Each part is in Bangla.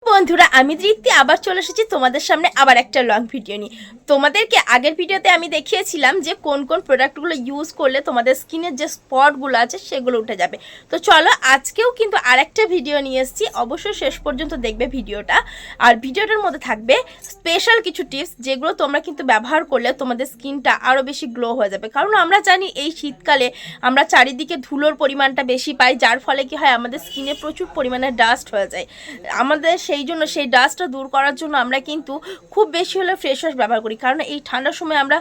বন্ধুরা, আমি তৃপ্তি আবার চলে এসেছি তোমাদের সামনে আবার একটা লং ভিডিও নিয়ে। তোমাদেরকে আগের ভিডিওতে আমি দেখিয়েছিলাম যে কোন কোন প্রোডাক্টগুলো ইউজ করলে তোমাদের স্কিনের যে স্পটগুলো আছে সেগুলো উঠে যাবে। তো চলো আজকেও কিন্তু আরেকটা ভিডিও নিয়ে এসেছি, অবশ্যই শেষ পর্যন্ত দেখবে ভিডিওটা। আর ভিডিওটার মধ্যে থাকবে স্পেশাল কিছু টিপস যেগুলো তোমরা কিন্তু ব্যবহার করলে তোমাদের স্কিনটা আরও বেশি গ্লো হয়ে যাবে। কারণ আমরা জানি এই শীতকালে আমরা চারিদিকে ধুলোর পরিমাণটা বেশি পাই, যার ফলে কি হয় আমাদের স্কিনে প্রচুর পরিমাণে ডাস্ট হয়ে যায়। আমাদের সেই জন্য সেই ডাস্টটা দূর করার জন্য আমরা কিন্তু খুব বেশি হলে ফেস ওয়াশ ব্যবহার করি, কারণ এই ঠান্ডার সময় আমরা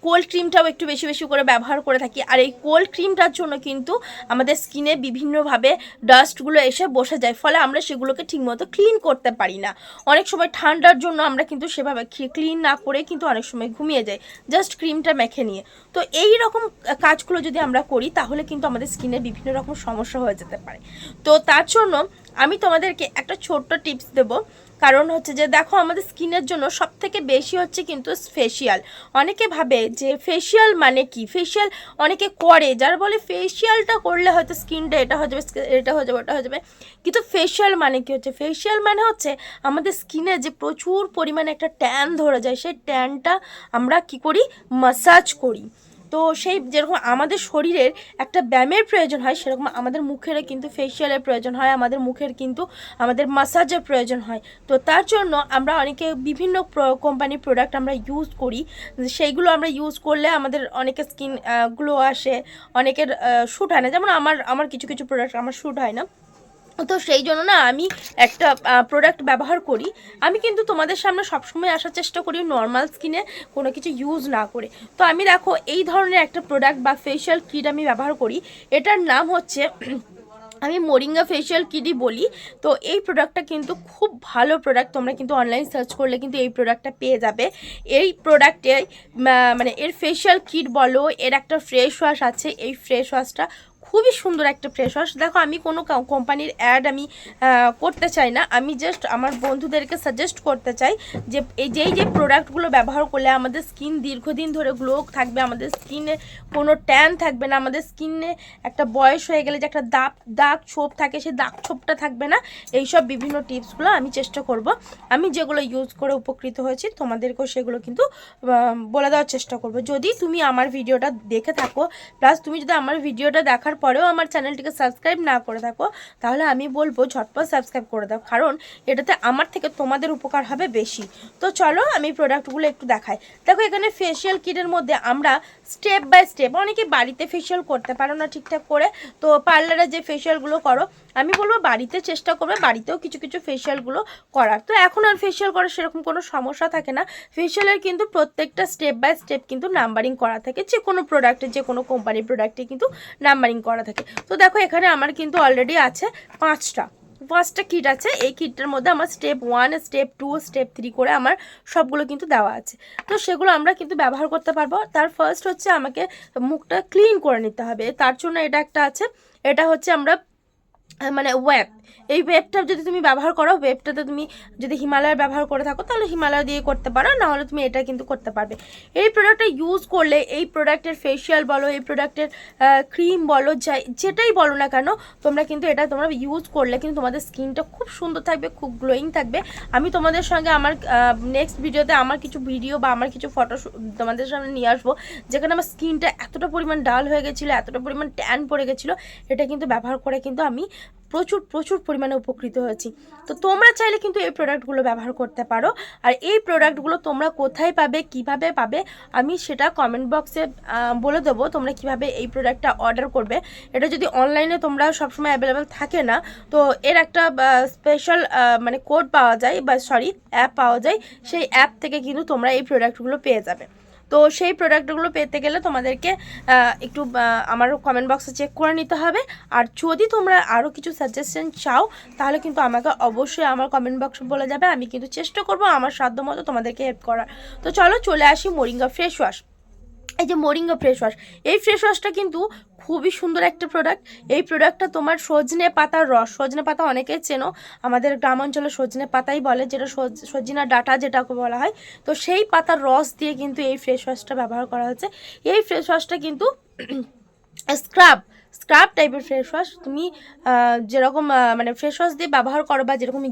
কোল্ড ক্রিমটাও একটু বেশি বেশি করে ব্যবহার করে থাকি। আর এই কোল্ড ক্রিমটার জন্য কিন্তু আমাদের স্কিনে বিভিন্নভাবে ডাস্টগুলো এসে বসে যায়, ফলে আমরা সেগুলোকে ঠিকমতো ক্লিন করতে পারি না। অনেক সময় ঠান্ডার জন্য আমরা কিন্তু সেভাবে ক্লিন না করে কিন্তু অনেক সময় ঘুমিয়ে যাই জাস্ট ক্রিমটা মেখে নিয়ে। তো এই রকম কাজগুলো যদি আমরা করি তাহলে কিন্তু আমাদের স্কিনে বিভিন্ন রকম সমস্যা হয়ে যেতে পারে। তো তার জন্য আমি তোমাদেরকে একটা ছোট্ট টিপস দেব। কারণ হচ্ছে যে দেখো, আমাদের স্কিনের জন্য সবথেকে বেশি হচ্ছে কিন্তু ফেসিয়াল। অনেকে ভাবে যে ফেসিয়াল মানে কি, ফেসিয়াল অনেকে করে, যারা বলে ফেসিয়ালটা করলে হয়তো স্কিনটা এটা হয়ে যাবে, এটা হয়ে যাবে, ওটা হয়ে যাবে। কিন্তু ফেসিয়াল মানে কি হচ্ছে, ফেসিয়াল মানে হচ্ছে আমাদের স্কিনে যে প্রচুর পরিমাণে একটা ট্যান ধরে যায়, সেই ট্যানটা আমরা কি করি, মাসাজ করি। তো সেই যেরকম আমাদের শরীরের একটা ব্যায়ামের প্রয়োজন হয়, সেরকম আমাদের মুখেরও কিন্তু ফেসিয়ালের প্রয়োজন হয়, আমাদের মুখের কিন্তু আমাদের মাসাজের প্রয়োজন হয়। তো তার জন্য আমরা অনেকে বিভিন্ন কোম্পানির প্রোডাক্ট আমরা ইউজ করি, সেইগুলো আমরা ইউজ করলে আমাদের অনেকের স্কিন গ্লো আসে, অনেকের শ্যুট হয় না। যেমন আমার কিছু কিছু প্রোডাক্ট আমার শ্যুট হয় না। তো সেই জন্য না আমি একটা প্রোডাক্ট ব্যবহার করি। আমি কিন্তু তোমাদের সামনে সবসময় আসার চেষ্টা করি নর্মাল স্কিনে কোনো কিছু ইউজ না করে। তো আমি দেখো এই ধরনের একটা প্রোডাক্ট বা ফেশিয়াল কিট আমি ব্যবহার করি। এটার নাম হচ্ছে আমি মোরিঙ্গা ফেশিয়াল কিটই বলি। তো এই প্রোডাক্টটা কিন্তু খুব ভালো প্রোডাক্ট, তোমরা কিন্তু অনলাইন সার্চ করলে কিন্তু এই প্রোডাক্টটা পেয়ে যাবে। এই প্রোডাক্টে মানে এর ফেশিয়াল কিট বলো, এর একটা ফ্রেশ ওয়াশ আছে। এই ফ্রেশ ওয়াশটা খুবই সুন্দর একটা ফ্রেশ ওয়াশ। দেখো, আমি কোনো কোম্পানির অ্যাড আমি করতে চাই না, আমি জাস্ট আমার বন্ধুদেরকে সাজেস্ট করতে চাই যে যে প্রোডাক্টগুলো ব্যবহার করলে আমাদের স্কিন দীর্ঘদিন ধরে গ্লো থাকবে, আমাদের স্কিনে কোনো ট্যান থাকবে না, আমাদের স্কিনে একটা বয়স হয়ে গেলে যে একটা দাগ ছোপ থাকে সেই দাগ ছোপটা থাকবে না। এইসব বিভিন্ন টিপসগুলো আমি চেষ্টা করব, আমি যেগুলো ইউজ করে উপকৃত হয়েছি তোমাদেরকেও সেগুলো কিন্তু বলে দেওয়ার চেষ্টা করব। যদি তুমি আমার ভিডিওটা দেখে থাকো, প্লাস তুমি যদি আমার ভিডিওটা দেখার পরেও আমার চ্যানেলটিকে সাবস্ক্রাইব না করে থাকো, তাহলে আমি বলবো ঝটপট সাবস্ক্রাইব করে দাও, কারণ এটাতে আমার থেকে তোমাদের উপকার হবে বেশি। তো চলো আমি প্রোডাক্টগুলো একটু দেখাই। দেখো, এখানে ফেশিয়াল কিটের মধ্যে আমরা স্টেপ বাই স্টেপ, অনেকে বাড়িতে ফেশিয়াল করতে পারো না ঠিকঠাক করে, তো পার্লারে যে ফেশিয়ালগুলো করো, আমি বলবো বাড়িতে চেষ্টা করবে বাড়িতেও কিছু কিছু ফেশিয়ালগুলো করার। তো এখন আর ফেশিয়াল করার সেরকম কোনো সমস্যা থাকে না। ফেশিয়ালের কিন্তু প্রত্যেকটা স্টেপ বাই স্টেপ কিন্তু নাম্বারিং করা থাকে, যে কোনো প্রোডাক্টে, যে কোনো কোম্পানির প্রোডাক্টে কিন্তু নাম্বারিং করা থাকে। তো দেখো, এখানে আমার কিন্তু অলরেডি আছে পাঁচটা কিট আছে। এই কিটটার মধ্যে আমার স্টেপ 1, স্টেপ 2, স্টেপ 3 করে আমার সবগুলো কিন্তু দেওয়া আছে। তো সেগুলো আমরা কিন্তু ব্যবহার করতে পারবো। তার ফার্স্ট হচ্ছে আমাকে মুখটা ক্লিন করে নিতে হবে, তার জন্য এটা একটা আছে। এটা হচ্ছে আমরা মানে ওয়েব, এই ওয়েবটা যদি তুমি ব্যবহার করো, ওয়েবটাতে তুমি যদি হিমালয়ের ব্যবহার করে থাকো তাহলে হিমালয় দিয়ে করতে পারো, না হলে তুমি এটা কিন্তু করতে পারবে। এই প্রোডাক্টটা ইউজ করলে, এই প্রোডাক্টের ফেশিয়াল বলো, এই প্রোডাক্টের ক্রিম বলো, যেটাই বলো না কেন, তোমরা কিন্তু এটা তোমরা ইউজ করলে কিন্তু তোমাদের স্কিনটা খুব সুন্দর থাকবে, খুব গ্লোয়িং থাকবে। আমি তোমাদের সঙ্গে আমার নেক্সট ভিডিওতে আমার কিছু ভিডিও বা আমার কিছু ফটো তোমাদের সামনে নিয়ে আসবো, যেখানে আমার স্কিনটা এতটা পরিমাণ ডাল হয়ে গেছিলো, এতটা পরিমাণ ট্যান পড়ে গেছিলো। এটা কিন্তু ব্যবহার করে কিন্তু আমি প্রচুর প্রচুর পরিমাণে উপকৃত হয়েছি। তো তোমরা চাইলে কিন্তু এই প্রোডাক্টগুলো ব্যবহার করতে পারো। আর এই প্রোডাক্টগুলো তোমরা কোথায় পাবে, কিভাবে পাবে, আমি সেটা কমেন্ট বক্সে বলে দেবো, তোমরা কিভাবে এই প্রোডাক্টটা অর্ডার করবে। এটা যদি অনলাইনে তোমরা সবসময় অ্যাভেলেবেল থাকে না, তো এর একটা স্পেশাল মানে কোড পাওয়া যায়, বা সরি অ্যাপ পাওয়া যায়, সেই অ্যাপ থেকে কিন্তু তোমরা এই প্রোডাক্টগুলো পেয়ে যাবে। তো সেই প্রোডাক্টগুলো পেতে গেলে তোমাদেরকে একটু আমার কমেন্ট বক্সে চেক করে নিতে হবে। আর যদি তোমরা আরও কিছু সাজেশন চাও, তাহলে কিন্তু আমাকে অবশ্যই আমার কমেন্ট বক্সে বলে যাবে, আমি কিন্তু চেষ্টা করব আমার সাধ্যমতো তোমাদেরকে হেল্প করার। তো চলো চলে আসি মোরিঙ্গা ফেস ওয়াশ। এই যে মোরিঙ্গা ফেস ওয়াশ, এই ফেস ওয়াশটা কিন্তু খুবই সুন্দর একটা প্রোডাক্ট। এই প্রোডাক্টটা তোমার সজনে পাতার রস, সজনে পাতা অনেকেই চেনো, আমাদের গ্রাম অঞ্চলে সজনে পাতাই বলে, যেটা সজনা ডাঁটা যেটাকে বলা হয়। তো সেই পাতার রস দিয়ে কিন্তু এই ফেস ওয়াশটা ব্যবহার করা হচ্ছে। এই ফেস ওয়াশটা কিন্তু স্ক্রাব টাইপের ফেস ওয়াশ। তুমি যেরকম মানে ফেস ওয়াশ দিয়ে ব্যবহার করো বা যেরকম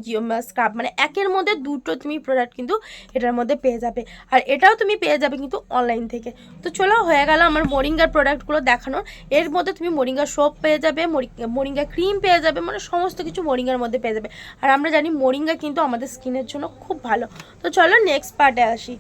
স্ক্রাব, মানে একের মধ্যে দুটো তুমি প্রোডাক্ট কিন্তু এটার মধ্যে পেয়ে যাবে। আর এটাও তুমি পেয়ে যাবে কিন্তু অনলাইন থেকে। তো চলো, হয়ে গেল আমার মোরিঙ্গার প্রোডাক্টগুলো দেখানোর। এর মধ্যে তুমি মোরিঙ্গা সোপ পেয়ে যাবে, মোরিঙ্গা ক্রিম পেয়ে যাবে, মানে সমস্ত কিছু মোরিঙ্গার মধ্যে পেয়ে যাবে। আর আমরা জানি মোরিঙ্গা কিন্তু আমাদের স্কিনের জন্য খুব ভালো। তো চলো নেক্সট পার্টে আসি।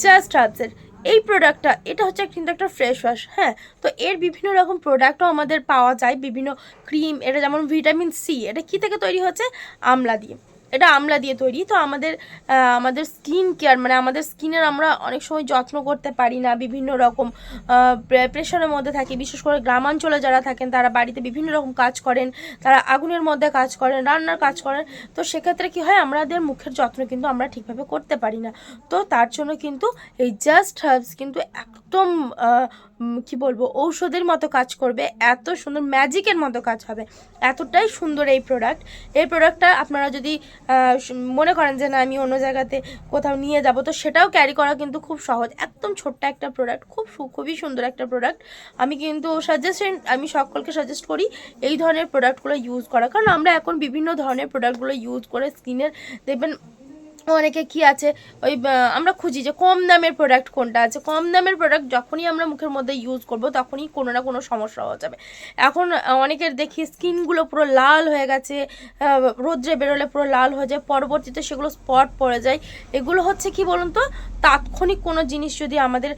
জাস্ট হার্বসের এই প্রোডাক্টটা, এটা হচ্ছে কিন্তু একটা ফ্রেশ ওয়াশ। হ্যাঁ, তো এর বিভিন্ন রকম প্রোডাক্টও আমাদের পাওয়া যায়, বিভিন্ন ক্রিম। এটা যেমন ভিটামিন সি, এটা কী থেকে তৈরি হচ্ছে? আমলা দিয়ে। এটা আমলা দিয়ে তৈরি। তো আমাদের স্কিন কেয়ার, মানে আমাদের স্কিনের আমরা অনেক সময় যত্ন করতে পারি না, বিভিন্ন রকম প্রেশারের মধ্যে থাকি। বিশেষ করে গ্রামাঞ্চলে যারা থাকেন, তারা বাড়িতে বিভিন্ন রকম কাজ করেন, তারা আগুনের মধ্যে কাজ করেন, রান্নার কাজ করেন। তো সেক্ষেত্রে কী হয়, আমাদের মুখের যত্ন কিন্তু আমরা ঠিকভাবে করতে পারি না। তো তার জন্য কিন্তু এই জাস্ট হার্বস কিন্তু একদম কি বলবো, ঔষধের মতো কাজ করবে, এত সুন্দর, ম্যাজিকের মতো কাজ হবে, এতটাই সুন্দর এই প্রোডাক্ট। এই প্রোডাক্টটা আপনারা যদি মনে করেন যে না আমি অন্য জায়গাতে কোথাও নিয়ে যাব, তো সেটাও ক্যারি করা কিন্তু খুব সহজ। একদম ছোট্ট একটা প্রোডাক্ট, খুবই সুন্দর একটা প্রোডাক্ট। আমি সকলকে সাজেস্ট করি এই ধরনের প্রোডাক্টগুলো ইউজ করা, কারণ আমরা এখন বিভিন্ন ধরনের প্রোডাক্টগুলো ইউজ করে স্কিনের, দেখবেন অনেকে কি আছে, ওই আমরা খুঁজি যে কম দামের প্রোডাক্ট কোনটা আছে। কম দামের প্রোডাক্ট যখনই আমরা মুখের মধ্যে ইউজ করব, তখনই কোনো না কোনো সমস্যা হয়ে যাবে। এখন অনেকের দেখি স্কিনগুলো পুরো লাল হয়ে গেছে, রোদ্রে বেরোলে পুরো লাল হয়ে যায়, পরবর্তীতে সেগুলো স্পট পড়ে যায়। এগুলো হচ্ছে কি বলুন তো, তাৎক্ষণিক কোনো জিনিস যদি আমাদের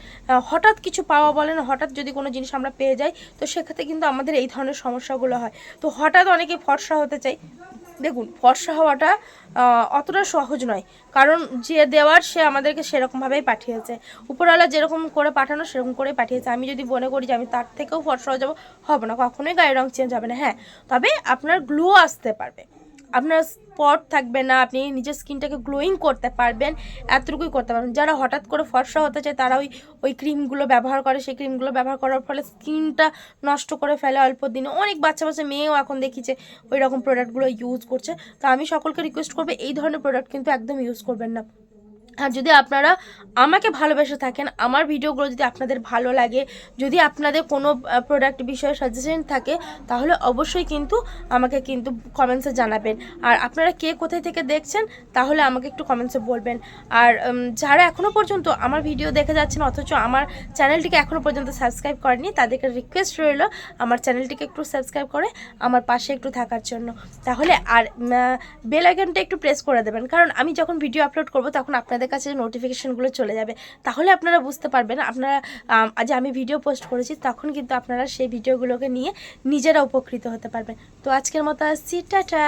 হঠাৎ কিছু পাওয়া বলেন, হঠাৎ যদি কোনো জিনিস আমরা পেয়ে যাই, তো সেক্ষেত্রে কিন্তু আমাদের এই ধরনের সমস্যাগুলো হয়। তো হঠাৎ অনেকে ফর্সা হতে চাই। দেখুন, ফর্সা হওয়াটা অতটা সহজ নয়, কারণ যে দেওয়ার সে আমাদেরকে সেরকমভাবেই পাঠিয়েছে। উপরওয়ালা যেরকম করে পাঠানো সেরকম করেই পাঠিয়েছে। আমি যদি মনে করি যে আমি তার থেকেও ফর্সা হয়ে যাবো, হবে না, কখনোই গায়ের রং চেঞ্জ হবে না। হ্যাঁ, তবে আপনার গ্লো আসতে পারবে, আপনার স্পট থাকবে না, আপনি নিজের স্কিনটাকে গ্লোয়িং করতে পারবেন, এতটুকুই করতে পারবেন। যারা হঠাৎ করে ফর্সা হতে চায়, তারা ওই ক্রিমগুলো ব্যবহার করে। সেই ক্রিমগুলো ব্যবহার করার ফলে স্কিনটা নষ্ট করে ফেলে অল্প দিনে। অনেক বাচ্চা মেয়েও এখন দেখি যে ওই রকম প্রোডাক্টগুলো ইউজ করছে। তো আমি সকলকে রিকোয়েস্ট করবো, এই ধরনের প্রোডাক্ট কিন্তু একদম ইউজ করবেন না। আর যদি আপনারা আমাকে ভালোবেসে থাকেন, আমার ভিডিওগুলো যদি আপনাদের ভালো লাগে, যদি আপনাদের কোনো প্রোডাক্ট বিষয়ে সাজেশন থাকে, তাহলে অবশ্যই কিন্তু আমাকে কিন্তু কমেন্টসে জানাবেন। আর আপনারা কে কোথায় থেকে দেখছেন, তাহলে আমাকে একটু কমেন্টসে বলবেন। আর যারা এখনও পর্যন্ত আমার ভিডিও দেখে যাচ্ছেন অথচ আমার চ্যানেলটিকে এখনও পর্যন্ত সাবস্ক্রাইব করেনি, তাদেরকে রিকোয়েস্ট রইল আমার চ্যানেলটিকে একটু সাবস্ক্রাইব করে আমার পাশে একটু থাকার জন্য। তাহলে আর বেল আইকনটা একটু প্রেস করে দেবেন, কারণ আমি যখন ভিডিও আপলোড করব তখন আপনাদের কাছে নোটিফিকেশনগুলো চলে যাবে। তাহলে আপনারা বুঝতে পারবেন, আপনারা আজ আমি ভিডিও পোস্ট করেছি, তখন কিন্তু আপনারা সেই ভিডিওগুলোকে নিয়ে নিজেরা উপকৃত হতে পারবেন। তো আজকের মতো আসছি, টাটা।